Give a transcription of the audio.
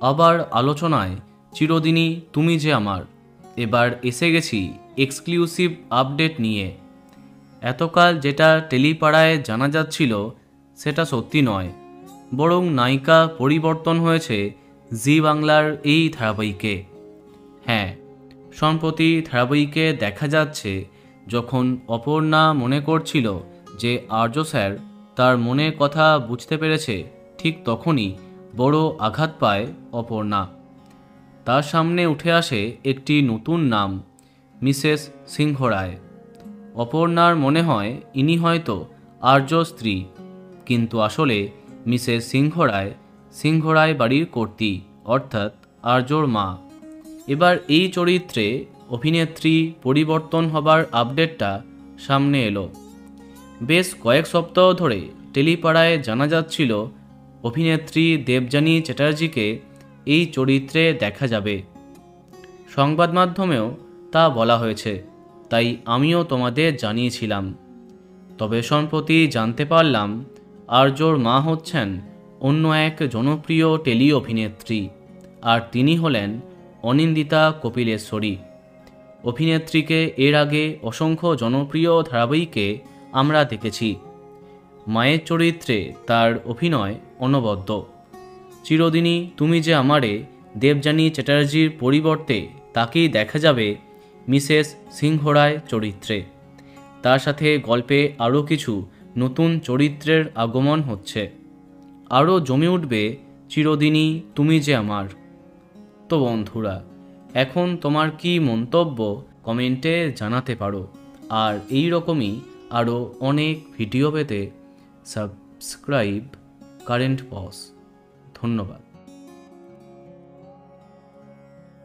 আবার আলোচনায় চিরদিনই তুমি যে আমার। এবার এসে গেছি এক্সক্লুসিভ আপডেট নিয়ে। এতকাল যেটা টেলিপাড়ায় জানা যাচ্ছিল সেটা সত্যি নয়, বরং নায়িকা পরিবর্তন হয়েছে জি বাংলার এই ধারাবাহিকে। হ্যাঁ, সম্প্রতি ধারাবাহিকে দেখা যাচ্ছে যখন অপর্ণা মনে করছিল যে আর্য স্যার তার মনের কথা বুঝতে পেরেছে, ঠিক তখনই বড় আঘাত পায় অপর্ণা। তার সামনে উঠে আসে একটি নতুন নাম, মিসেস সিংহ রায়। অপর্ণার মনে হয় ইনি হয়তো আর্য স্ত্রী, কিন্তু আসলে মিসেস সিংহ রায় বাড়ির কর্ত্রী, অর্থাৎ আর্যর মা। এবার এই চরিত্রে অভিনেত্রী পরিবর্তন হবার আপডেটটা সামনে এলো। বেশ কয়েক সপ্তাহ ধরে টেলিপাড়ায় জানা যাচ্ছিল অভিনেত্রী দেবযানী চ্যাটার্জিকে এই চরিত্রে দেখা যাবে। সংবাদ মাধ্যমেও তা বলা হয়েছে, তাই আমিও তোমাদের জানিয়েছিলাম। তবে সম্প্রতি জানতে পারলাম আর্যর মা হচ্ছেন অন্য এক জনপ্রিয় টেলি অভিনেত্রী, আর তিনি হলেন অনিন্দিতা কপিলেশ্বরী। অভিনেত্রীকে এর আগে অসংখ্য জনপ্রিয় ধারাবাহিকে আমরা দেখেছি। মায়ের চরিত্রে তার অভিনয় অনবদ্য। চিরদিনই তুমি যে আমারে দেবযানী চ্যাটার্জির পরিবর্তে তাকেই দেখা যাবে মিসেস সিংহ রায় চরিত্রে। তার সাথে গল্পে আরও কিছু নতুন চরিত্রের আগমন হচ্ছে। আরও জমে উঠবে চিরদিনই তুমি যে আমার। তো বন্ধুরা, এখন তোমার কি মন্তব্য কমেন্টে জানাতে পারো। আর এই রকমই আরও অনেক ভিডিও পেতে সাবস্ক্রাইব কারেন্ট পজ। ধন্যবাদ।